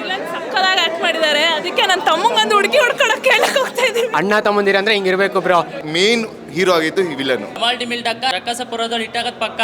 Villain ಸಕ್ಕತ್ತಾಗಿ act ಮಾಡಿದ್ದಾರೆ. ಅದಕ್ಕೆ ನನ್ನ ತಮ್ಮಂಗಂದು ಹುಡುಗಿ ಹುಡ್ಕೊಳಕ್ಕೆ ಕೇಳಕ್ ಹೋಗ್ತಾ ಇದೀವಿ. ಅಣ್ಣ ತಮ್ಮಂದಿರ ಅಂದ್ರೆ ಹಿಂಗಿರ್ಬೇಕು ಬ್ರೋ. ಮೇನ್ ಹೀರೋ ಆಗಿತ್ತು ಈ ವಿಲನ್. ಮಲ್ಟಿಮಿಲ್ ಡಕ್ಕ ರಕ್ಕಸಪುರದವ್ರು ಇಟ್ಟಾಗತ್ ಪಕ್ಕ.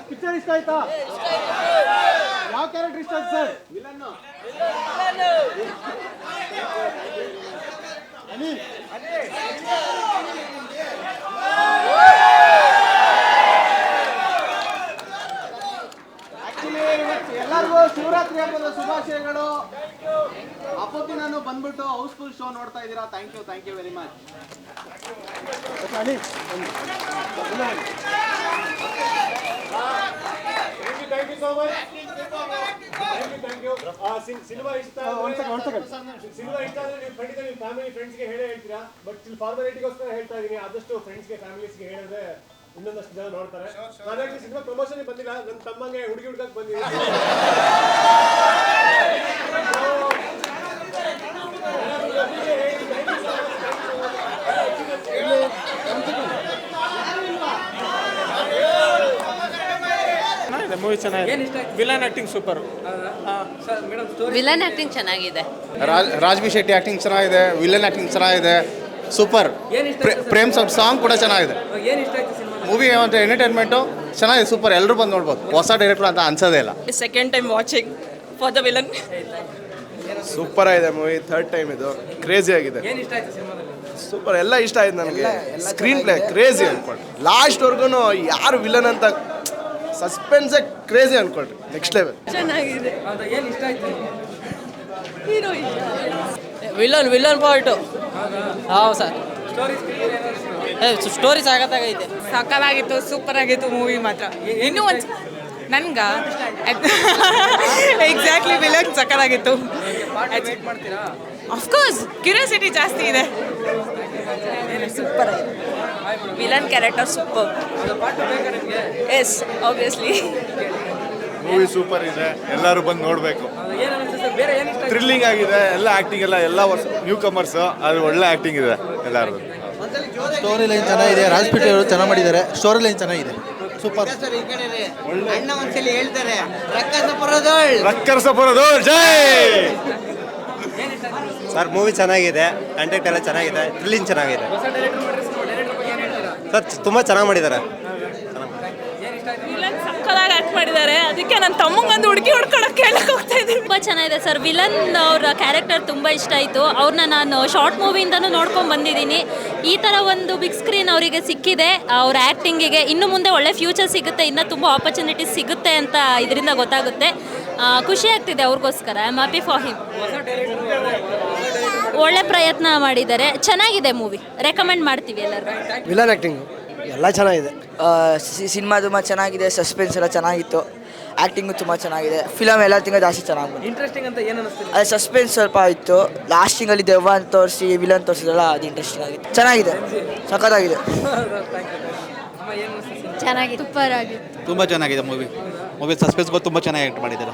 ಪಿಕ್ಚರ್ ಇಷ್ಟ ಆಯ್ತಾ? ಯಾವ ಕ್ಯಾರೆಕ್ಟರ್ ಇಷ್ಟ ಆಯ್ತು ಸರ್? ಎಲ್ಲರಿಗೂ ಶಿವರಾತ್ರಿ ಹಬ್ಬದ ಶುಭಾಶಯಗಳು. ಅಪ್ಪತ್ತಿ ನಾನು ಬಂದ್ಬಿಟ್ಟು ಹೌಸ್ಫುಲ್ ಶೋ ನೋಡ್ತಾ ಇದ್ದೀರಾ. Thank you very much. Cinema ಇಷ್ಟ ಆದ್ರೆ ನೀವು ಖಂಡಿತ ನಿಮ್ಮ ಫ್ಯಾಮಿಲಿ ಫ್ರೆಂಡ್ಸ್ಗೆ ಹೇಳ್ತೀರಾ. ಬಟ್ ಇಲ್ಲಿ ಫಾರ್ಮಾಲಿಟಿಗೋಸ್ಕರ ಹೇಳ್ತಾ ಇದೀನಿ. ಆದಷ್ಟು ಫ್ರೆಂಡ್ಸ್ಗೆ ಫ್ಯಾಮಿಲೀಸ್ಗೆ ಹೇಳಿದ್ರೆ ಇನ್ನೊಂದಷ್ಟು ಜನ ನೋಡ್ತಾರೆ. ಹಾಗಾಗಿ ಸಿನಿಮಾ ಪ್ರಮೋಷನ್ಗೆ ಬಂದಿಲ್ಲ, ನನ್ನ ತಮ್ಮಂಗೆ ಹುಡುಗಿ ಹುಡುಗಕ್ಕೆ ಬಂದಿದ್ದೀನಿ. ಮೂವಿ ಚೆನ್ನಾಗಿದೆ. Villain acting super. Villain acting ಚೆನ್ನಾಗಿದೆ. ರಾಜ್ಬಿ ಶೆಟ್ಟಿ ಆಕ್ಟಿಂಗ್ ಚೆನ್ನಾಗಿದೆ, ವಿಲನ್ ಆಕ್ಟಿಂಗ್ ಚೆನ್ನಾಗಿದೆ, ಸೂಪರ್. ಪ್ರೇಮ್ ಸಾಂಗ್ ಕೂಡ ಚೆನ್ನಾಗಿದೆ. ಮೂವಿ ಒಂದು ಎಂಟರ್ಟೈನ್ಮೆಂಟು ಚೆನ್ನಾಗಿದೆ, ಸೂಪರ್. ಎಲ್ಲರೂ ಬಂದು ನೋಡ್ಬೋದು. ಹೊಸ ಡೈರೆಕ್ಟರ್ ಅಂತ ಅನ್ಸೋದೇ ಇಲ್ಲ. Second time watching for the villain. Super ಆಗಿದೆ ಮೂವಿ. ಥರ್ಡ್ ಟೈಮ್ ಇದು. ಕ್ರೇಜಿ ಆಗಿದೆ. ಸೂಪರ್. ಎಲ್ಲ ಇಷ್ಟ ಆಯ್ತು ನನಗೆ. ಸ್ಕ್ರೀನ್ ಪ್ಲೇ ಕ್ರೇಜಿ ಅನ್ಕೊಂಡು ಲಾಸ್ಟ್ವರೆಗೂ ಯಾರು ವಿಲನ್ ಅಂತ ಸಸ್ಪೆನ್ಸೇ ಕ್ರೇಜಿ ಅನ್ಕೊಳ್ರಿ. ನೆಕ್ಸ್ಟ್ ಲೆವೆಲ್ ಚೆನ್ನಾಗಿದೆ. Villain part. ಹೌದು ಸರ್. ಸ್ಟೋರಿ ಸಾಕತ್ತಾಗೈತೆ. ಸಕ್ಕತ್ತಾಗಿತ್ತು, ಸೂಪರ್ ಆಗಿತ್ತು ಮೂವಿ ಮಾತ್ರ. ಇನ್ನೂ ಒಂದು ನನ್ಗ ಎಕ್ಸಾಕ್ಟ್ಲಿ ವಿಲನ್ ಸಕ್ಕತ್ತಾಗಿತ್ತು. ಅಫ್ಕೋರ್ಸ್ ಕ್ಯೂರಿಯಾಸಿಟಿ ಜಾಸ್ತಿ ಇದೆ. ಸೂಪರ್ ಆಗಿದೆ. Villain character super. Yes obviously. Movie super ಇದೆ, ಎಲ್ಲರೂ ಬಂದು ನೋಡಬೇಕು. ಥ್ರಿಲ್ಲಿಂಗ್ ಆಗಿದೆ. ಎಲ್ಲ ಆ್ಯಕ್ಟಿಂಗ್ ಎಲ್ಲ ನ್ಯೂ ಕಮರ್ಸ್, ಅದು ಒಳ್ಳೆ ಆ್ಯಕ್ಟಿಂಗ್ ಇದೆ ಎಲ್ಲರೂ. ಸ್ಟೋರಿ ಲೈನ್ ಚೆನ್ನಾಗಿದೆ. ರಾಜ್ಪೇಟೆ ಅವರು ಚೆನ್ನಾಗಿ ಮಾಡಿದ್ದಾರೆ. ಸ್ಟೋರಿ ಲೈನ್ ಚೆನ್ನಾಗಿದೆ, ಸೂಪರ್. ಅಣ್ಣ ಒಂದ್ಸಲಿ ಹೇಳ್ತಾರೆ ರಕ್ಕಸಪುರದೋಳ್ ಜೈ. ಸರ್ ಮೂವಿ ಚೆನ್ನಾಗಿದೆ, ಕಂಟೆಂಟ್ ಎಲ್ಲ ಚೆನ್ನಾಗಿದೆ, ಥ್ರಿಲ್ಲಿಂಗ್ ಚೆನ್ನಾಗಿದೆ ಸರ್. ತುಂಬ ಚೆನ್ನಾಗಿ ಮಾಡಿದ್ದಾರೆ. ವಿಲನ್ ಸಕ್ಕತ್ತಾಗಿ ಆಕ್ಟ್ ಮಾಡಿದ್ದಾರೆ. ಅದಕ್ಕೆ ನನ್ನ ತಮ್ಮಂಗಂದು ಹುಡುಗಿ ಹುಡ್ಕೊಳಕ್ಕೆ ಕೇಳಕ್ ಹೋಗ್ತಾ ಇದೀವಿ. ತುಂಬಾ ಚೆನ್ನಾಗಿದೆ ಸರ್. ವಿಲನ್ ಅವ್ರ ಕ್ಯಾರೆಕ್ಟರ್ ತುಂಬ ಇಷ್ಟ ಆಯಿತು. ಅವ್ರನ್ನ ನಾನು ಶಾರ್ಟ್ ಮೂವಿಯಿಂದನೂ ನೋಡ್ಕೊಂಡು ಬಂದಿದ್ದೀನಿ. ಈ ಥರ ಒಂದು ಬಿಗ್ ಸ್ಕ್ರೀನ್ ಅವರಿಗೆ ಸಿಕ್ಕಿದೆ. ಅವ್ರ ಆ್ಯಕ್ಟಿಂಗಿಗೆ ಇನ್ನು ಮುಂದೆ ಒಳ್ಳೆ ಫ್ಯೂಚರ್ ಸಿಗುತ್ತೆ, ಇನ್ನೂ ತುಂಬ ಆಪರ್ಚುನಿಟೀಸ್ ಸಿಗುತ್ತೆ ಅಂತ ಇದರಿಂದ ಗೊತ್ತಾಗುತ್ತೆ. ಖುಷಿ ಆಗ್ತಿದೆ ಅವ್ರಿಗೋಸ್ಕರ. I am happy for him. ಒಳ್ಳೆ ಪ್ರಯತ್ನ ಮಾಡಿದ್ದಾರೆ. ಚೆನ್ನಾಗಿದೆ ಮೂವಿ. ರೆಕಮೆಂಡ್ ಮಾಡ್ತೀವಿ ಎಲ್ಲರೂ. ವಿಲನ್ ಆಕ್ಟಿಂಗ್ ಎಲ್ಲ ಚೆನ್ನಾಗಿದೆ. ಸಿನಿಮಾ ತುಂಬ ಚೆನ್ನಾಗಿದೆ. ಸಸ್ಪೆನ್ಸ್ ಎಲ್ಲ ಚೆನ್ನಾಗಿತ್ತು. ಆ್ಯಕ್ಟಿಂಗು ತುಂಬ ಚೆನ್ನಾಗಿದೆ. ಫಿಲಮ್ ಎಲ್ಲತ್ತಿಂಗ ಜಾಸ್ತಿ ಚೆನ್ನಾಗಿ ಬಂತು. ಇಂಟ್ರೆಸ್ಟಿಂಗ್ ಅಂತ ಏನು ಅನಿಸ್ತಿದೆ? ಅದು ಸಸ್ಪೆನ್ಸ್ ಸ್ವಲ್ಪ ಇತ್ತು. ಲಾಸ್ಟಿಂಗಲ್ಲಿ ದೆವ್ವ ಅಂತ ತೋರಿಸಿ ವಿಲನ್ ತೋರಿಸಿದ್ರಲ್ಲ, ಅದು ಇಂಟ್ರೆಸ್ಟಿಂಗ್ ಆಗಿತ್ತು. ಚೆನ್ನಾಗಿದೆ, ಸಖತ್ತಾಗಿದೆ. ಚೆನ್ನಾಗಿದೆ, ಸೂಪರ್ ಆಗಿತ್ತು. ತುಂಬ ಚೆನ್ನಾಗಿದೆ ಮೂವಿ. ಸಸ್ಪೆನ್ಸ್ಗಳು ತುಂಬ ಚೆನ್ನಾಗಿ ಆ್ಯಕ್ಟ್ ಮಾಡಿದ್ದಾರೆ.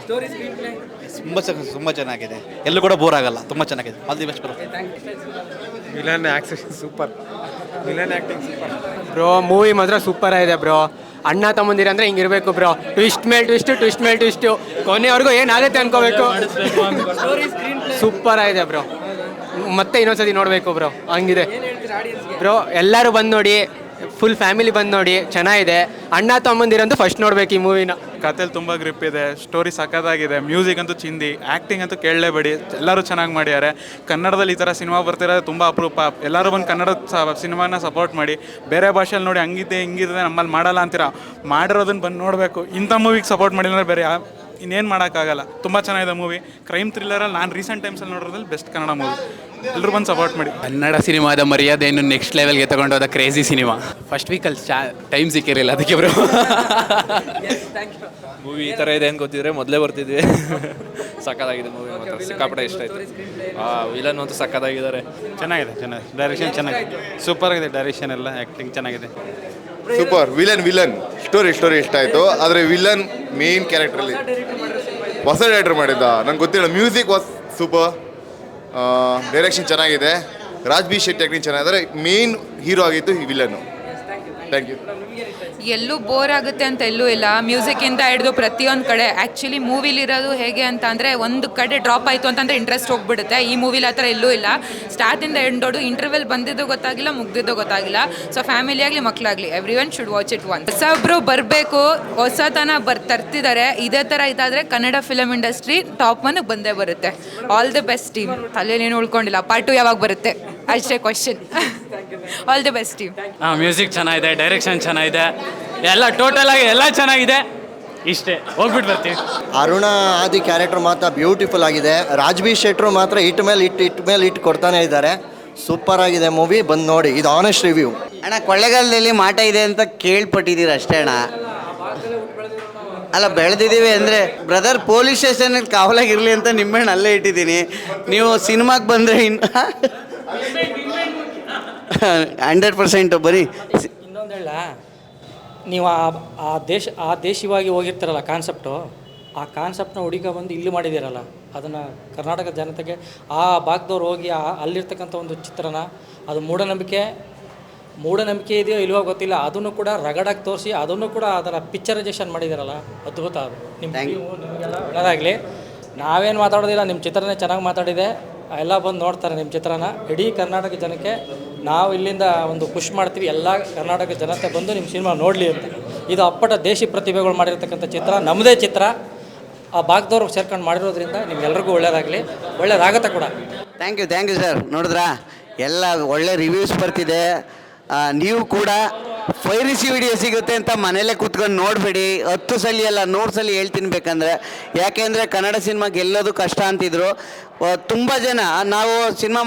ತುಂಬ ಚೆನ್ನಾಗಿದೆ. ಎಲ್ಲೂ ಕೂಡ ಬೋರ್ ಆಗಲ್ಲ. ತುಂಬ ಚೆನ್ನಾಗಿದೆ. All the best bro. Villain acting super. Villain acting super bro. Movie ಮಾತ್ರ ಸೂಪರ್ ಆಗಿದೆ ಬ್ರೋ. ಅಣ್ಣ ತಮ್ಮಂದಿರ ಅಂದ್ರೆ ಹಿಂಗಿರ್ಬೇಕು ಬ್ರೋ. ಟ್ವಿಸ್ಟ್ ಮೇಲ್ ಟ್ವಿಸ್ಟು ಕೊನೆವರೆಗೂ ಏನಾಗುತ್ತೆ ಅನ್ಕೋಬೇಕು. ಸೂಪರ್ ಆಗಿದೆ ಬ್ರೋ. ಮತ್ತೆ ಇನ್ನೊಂದ್ಸತಿ ನೋಡಬೇಕು ಬ್ರೋ. ಹಂಗಿದೆ ಬ್ರೋ. ಎಲ್ಲರೂ ಬಂದು ನೋಡಿ, ಫುಲ್ ಫ್ಯಾಮಿಲಿ ಬಂದು ನೋಡಿ. ಚೆನ್ನಾಗಿದೆ. ಅಣ್ಣ ತಮ್ಮಂದಿರಂತೂ ಫಸ್ಟ್ ನೋಡ್ಬೇಕು ಈ ಮೂವಿನ. ಕಥೆಲಿ ತುಂಬ ಗ್ರಿಪ್ ಇದೆ. ಸ್ಟೋರಿ ಸಖತ್ತಾಗಿದೆ. ಮ್ಯೂಸಿಕ್ ಅಂತೂ ಚಿಂದಿ. ಆ್ಯಕ್ಟಿಂಗ್ ಅಂತೂ ಕೇಳಲೇಬೇಡಿ. ಎಲ್ಲರೂ ಚೆನ್ನಾಗಿ ಮಾಡಿದ್ದಾರೆ. ಕನ್ನಡದಲ್ಲಿ ಈ ಥರ ಸಿನಿಮಾ ಬರ್ತಿರೋದು ತುಂಬ ಅಪರೂಪ. ಎಲ್ಲರೂ ಬಂದು ಕನ್ನಡ ಸಿನಿಮಾನ ಸಪೋರ್ಟ್ ಮಾಡಿ. ಬೇರೆ ಭಾಷೆಯಲ್ಲಿ ನೋಡಿ ಹಂಗಿದೆ ಹಿಂಗಿದೆ ನಮ್ಮಲ್ಲಿ ಮಾಡಲ್ಲ ಅಂತೀರ. ಮಾಡಿರೋದನ್ನ ಬಂದು ನೋಡಬೇಕು. ಇಂಥ ಮೂವಿಗೆ ಸಪೋರ್ಟ್ ಮಾಡಿಲ್ಲ ಬೇರೆ ಇನ್ನೇನು ಮಾಡೋಕ್ಕಾಗಲ್ಲ. ತುಂಬ ಚೆನ್ನಾಗಿದೆ ಮೂವಿ. ಕ್ರೈಮ್ ಥ್ರಿಲ್ಲರಲ್ಲಿ ನಾನು ರೀಸೆಂಟ್ ಟೈಮ್ಸಲ್ಲಿ ನೋಡೋದ್ರಲ್ಲಿ ಬೆಸ್ಟ್ ಕನ್ನಡ ಮೂವಿ. ಎಲ್ಲರೂ ಬಂದು ಸಪೋರ್ಟ್ ಮಾಡಿ. ಕನ್ನಡ ಸಿನಿಮಾದ ಮರ್ಯಾದೆಯನ್ನು ನೆಕ್ಸ್ಟ್ ಲೆವೆಲ್ಗೆ ತಗೊಂಡೋದ ಕ್ರೇಜಿ ಸಿನಿಮಾ. ಫಸ್ಟ್ ವೀಕಲ್ಲಿ ಟೈಮ್ ಸಿಕ್ಕಿರಲಿಲ್ಲ, ಅದಕ್ಕೆ ಬ್ರೋ. ಮೂವಿ ಈ ಥರ ಇದೆ ಅಂತ ಗೊತ್ತಿದ್ರೆ ಮೊದಲೇ ಬರ್ತಿದ್ವಿ. ಸಕ್ಕತ್ತಾಗಿದೆ ಮೂವಿ ಮಾತ್ರ ಸಿಕ್ಕಾಪಟ್ಟೆ ಇಷ್ಟ ಆಯಿತು. ವಿಲನ್ ಅಂತೂ ಸಕ್ಕತ್ತಾಗಿದ್ದಾರೆ. ಚೆನ್ನಾಗಿದೆ ಡೈರೆಕ್ಷನ್ ಚೆನ್ನಾಗಿದೆ, ಸೂಪರ್ ಆಗಿದೆ ಡೈರೆಕ್ಷನ್ ಎಲ್ಲ, ಆ್ಯಕ್ಟಿಂಗ್ ಚೆನ್ನಾಗಿದೆ. ಸೂಪರ್. ವಿಲನ್ ಸ್ಟೋರಿ ಇಷ್ಟ ಆಯಿತು. ಆದರೆ ವಿಲನ್ ಮೇನ್ ಕ್ಯಾರೆಕ್ಟ್ರಲ್ಲಿ ಹೊಸ ಡೈರೆಕ್ಟರ್ ಮಾಡಿದ್ದ ನಂಗೆ ಗೊತ್ತಿಲ್ಲ. ಮ್ಯೂಸಿಕ್ ವಾಸ್ ಸೂಪರ್, ಡೈರೆಕ್ಷನ್ ಚೆನ್ನಾಗಿದೆ, ರಾಜ್ ಬಿ ಶೆಟ್ಟಿ ಆ್ಯಕ್ಟಿಂಗ್ ಚೆನ್ನಾಗಿದ್ದಾರೆ. ಮೇನ್ ಹೀರೋ ಆಗಿತ್ತು ಈ ವಿಲನ್ನು. Thank you. ಎಲ್ಲೂ ಬೋರ್ ಆಗುತ್ತೆ ಅಂತ ಎಲ್ಲೂ ಇಲ್ಲ. ಮ್ಯೂಸಿಕ್ಕಿಂದ ಹಿಡಿದು ಪ್ರತಿಯೊಂದು ಕಡೆ ಆ್ಯಕ್ಚುಲಿ ಮೂವಿಲಿರೋದು ಹೇಗೆ ಅಂತ ಅಂದರೆ ಒಂದು ಕಡೆ ಡ್ರಾಪ್ ಆಯಿತು ಅಂತಂದರೆ ಇಂಟ್ರೆಸ್ಟ್ ಹೋಗ್ಬಿಡುತ್ತೆ. ಈ ಮೂವಿಲಿ ಆ ಥರ ಎಲ್ಲೂ ಇಲ್ಲ. ಸ್ಟಾರ್ಟಿಂದ ಎಂಡೋಡು ಇಂಟರ್ವೆಲ್ ಬಂದಿದ್ದು ಗೊತ್ತಾಗಿಲ್ಲ, ಮುಗ್ದಿದ್ದು ಗೊತ್ತಾಗಿಲ್ಲ. ಸೊ ಫ್ಯಾಮಿಲಿ ಆಗಲಿ ಮಕ್ಕಳಾಗಲಿ everyone should watch it one. ಹೊಸಬ್ರು ಬರಬೇಕು, ಹೊಸತನ ತರ್ತಿದ್ದಾರೆ. ಇದೇ ಥರ ಇದಾದರೆ ಕನ್ನಡ ಫಿಲಮ್ ಇಂಡಸ್ಟ್ರಿ ಟಾಪ್ 1 ಬಂದೇ ಬರುತ್ತೆ. All the best team. ತಲೆಯಲ್ಲೇನು ಉಳ್ಕೊಂಡಿಲ್ಲ. ಪಾರ್ಟ್ 2 ಯಾವಾಗ ಬರುತ್ತೆ ಅಷ್ಟೇ question. All the best team. Music ಚೆನ್ನಾಗಿದೆ, ಡೈರೆಕ್ಷನ್ ಚೆನ್ನಾಗಿದೆ, ಎಲ್ಲ ಟೋಟಲ್ ಆಗಿ ಎಲ್ಲ ಚೆನ್ನಾಗಿದೆ. ಇಷ್ಟೇ, ಹೋಗ್ಬಿಟ್ಟು ಬರ್ತೀವಿ. ಅರುಣ ಆದಿ ಕ್ಯಾರೆಕ್ಟರ್ ಮಾತ್ರ ಬ್ಯೂಟಿಫುಲ್ ಆಗಿದೆ. ರಾಜ್ ಬಿ ಶೆಟ್ರು ಮಾತ್ರ ಇಟ್ ಮೇಲೆ ಇಟ್ಟು ಕೊಡ್ತಾನೆ ಇದ್ದಾರೆ. ಸೂಪರ್ ಆಗಿದೆ ಮೂವಿ, ಬಂದು ನೋಡಿ. ಇದು ಆನೆಸ್ಟ್ ರಿವ್ಯೂ. ಅಣ್ಣ ಕೊಳ್ಳೇಗಾಲದಲ್ಲಿ ಮಾಟ ಇದೆ ಅಂತ ಕೇಳ್ಪಟ್ಟಿದ್ದೀರ ಅಷ್ಟೇ ಅಣ್ಣ. ಅಲ್ಲ, ಬೆಳೆದಿದ್ದೀವಿ ಅಂದರೆ ಬ್ರದರ್ ಪೊಲೀಸ್ ಸ್ಟೇಷನಲ್ಲಿ ಕಾವಲಾಗಿರಲಿ ಅಂತ ನಿಮ್ಮೆಣ್ಣು ಅಲ್ಲೇ ಇಟ್ಟಿದ್ದೀನಿ. ನೀವು ಸಿನಿಮಾಗೆ ಬಂದರೆ 100% ಬರೀ. ಇನ್ನೊಂದು ಹೇಳ, ನೀವು ಆ ದೇಶವಾಗಿ ಹೋಗಿರ್ತಾರಲ್ಲ ಕಾನ್ಸೆಪ್ಟು, ಆ ಕಾನ್ಸೆಪ್ಟ್ನ ಬಂದು ಇಲ್ಲಿ ಮಾಡಿದ್ದೀರಲ್ಲ, ಅದನ್ನು ಕರ್ನಾಟಕ ಜನತೆಗೆ ಆ ಭಾಗದವ್ರು ಹೋಗಿ ಅಲ್ಲಿರ್ತಕ್ಕಂಥ ಒಂದು ಚಿತ್ರನ, ಅದು ಮೂಢನಂಬಿಕೆ ಇದೆಯೋ ಇಲ್ವೋ ಗೊತ್ತಿಲ್ಲ, ಅದನ್ನು ಕೂಡ ರಗಡಾಗಿ ತೋರಿಸಿ ಅದನ್ನು ಕೂಡ ಅದರ ಪಿಕ್ಚರೈಸೇಷನ್ ಮಾಡಿದಾರಲ್ಲ, ಅದ್ಭುತ. ಅದು ನಿಮಗೆಲ್ಲ ಒಳ್ಳೆಯದಾಗಲಿ. ನಾವೇನು ಮಾತಾಡೋದಿಲ್ಲ, ನಿಮ್ಮ ಚಿತ್ರನೇ ಚೆನ್ನಾಗಿ ಮಾತಾಡಿದೆ. ಎಲ್ಲ ಬಂದು ನೋಡ್ತಾರೆ ನಿಮ್ಮ ಚಿತ್ರನ. ಇಡೀ ಕರ್ನಾಟಕ ಜನಕ್ಕೆ ನಾವು ಇಲ್ಲಿಂದ ಒಂದು ಪುಷ್ ಮಾಡ್ತೀವಿ, ಎಲ್ಲ ಕರ್ನಾಟಕ ಜನತೆ ಬಂದು ನಿಮ್ಮ ಸಿನಿಮಾ ನೋಡಲಿ ಅಂತ. ಇದು ಅಪ್ಪಟ ದೇಶಿ ಪ್ರತಿಭೆಗಳು ಮಾಡಿರ್ತಕ್ಕಂಥ ಚಿತ್ರ, ನಮ್ಮದೇ ಚಿತ್ರ. ಆ ಭಾಗದವ್ರು ಸೇರ್ಕೊಂಡು ಮಾಡಿರೋದ್ರಿಂದ ನಿಮ್ಗೆಲ್ರಿಗೂ ಒಳ್ಳೇದಾಗಲಿ, ಒಳ್ಳೇದಾಗತ್ತೆ ಕೂಡ. Thank you sir. ನೋಡಿದ್ರಾ, ಎಲ್ಲ ಒಳ್ಳೆ ರಿವ್ಯೂಸ್ ಬರ್ತಿದೆ. ನೀವು ಕೂಡ ಪೈರಸಿ ವಿಡಿಯೋ ಸಿಗುತ್ತೆ ಅಂತ ಮನೇಲೇ ಕೂತ್ಕೊಂಡು ನೋಡಬೇಡಿ. 10 ಸಲ ಅಲ್ಲ 100 ಸಲ ಹೇಳ್ತೀನಿ ಬೇಕಂದರೆ. ಯಾಕೆಂದರೆ ಕನ್ನಡ ಸಿನಿಮಾ ಗೆಲ್ಲೋದು ಕಷ್ಟ ಅಂತಿದ್ರು ತುಂಬ ಜನ. ನಾವು ಸಿನಿಮಾ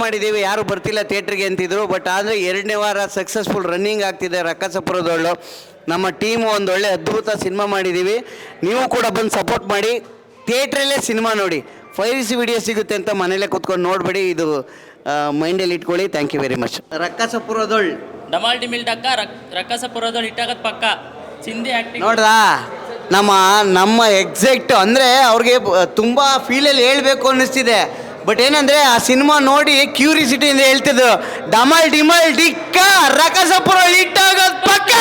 ಮಾಡಿದ್ದೀವಿ ಯಾರು ಬರ್ತಿಲ್ಲ ಥಿಯೇಟ್ರಿಗೆ ಅಂತಿದ್ರು. ಬಟ್ ಆದರೆ 2ನೇ ವಾರ ಸಕ್ಸಸ್ಫುಲ್ ರನ್ನಿಂಗ್ ಆಗ್ತಿದೆ ರಕ್ಕಸಪುರದೊಳ್ಳು. ನಮ್ಮ ಟೀಮು ಒಂದೊಳ್ಳೆ ಅದ್ಭುತ ಸಿನಿಮಾ ಮಾಡಿದ್ದೀವಿ. ನೀವು ಕೂಡ ಬಂದು ಸಪೋರ್ಟ್ ಮಾಡಿ, ಥಿಯೇಟ್ರಲ್ಲೇ ಸಿನಿಮಾ ನೋಡಿ. ಪೈರಸಿ ವಿಡಿಯೋ ಸಿಗುತ್ತೆ ಅಂತ ಮನೇಲೇ ಕೂತ್ಕೊಂಡು ನೋಡಬೇಡಿ. ಇದು ಮೈಂಡಲ್ಲಿ ಇಟ್ಕೊಳ್ಳಿ. Thank you very much. ರಕ್ಕಸಪುರದೊಳ್ ಡಮಾಲ್ ಡಿಮಿಲ್ ಡಕ್ಕ ರಕ್ಕಸಪುರದೊಳ್ ಇಟ್ಟಾಗತ್ ಪಕ್ಕ ಚಿಂದಿ ಆ್ಯಕ್ಟಿಂಗ್ ನೋಡ್ರಾ, ನಮ್ಮ ಎಕ್ಸಾಕ್ಟ್ ಅಂದರೆ ಅವ್ರಿಗೆ ತುಂಬ ಫೀಲಲ್ಲಿ ಹೇಳಬೇಕು ಅನ್ನಿಸ್ತಿದೆ. ಬಟ್ ಏನಂದರೆ ಆ ಸಿನಿಮಾ ನೋಡಿ ಕ್ಯೂರಿಯಾಸಿಟಿಯಿಂದ ಹೇಳ್ತಿದ್ರು, ಡಮಾಲ್ ಡಿಮಲ್ ಡಿಕ್ಕ ರಕ್ಕಸಪುರ ಇಟ್ಟಾಗತ್ ಪಕ್ಕ.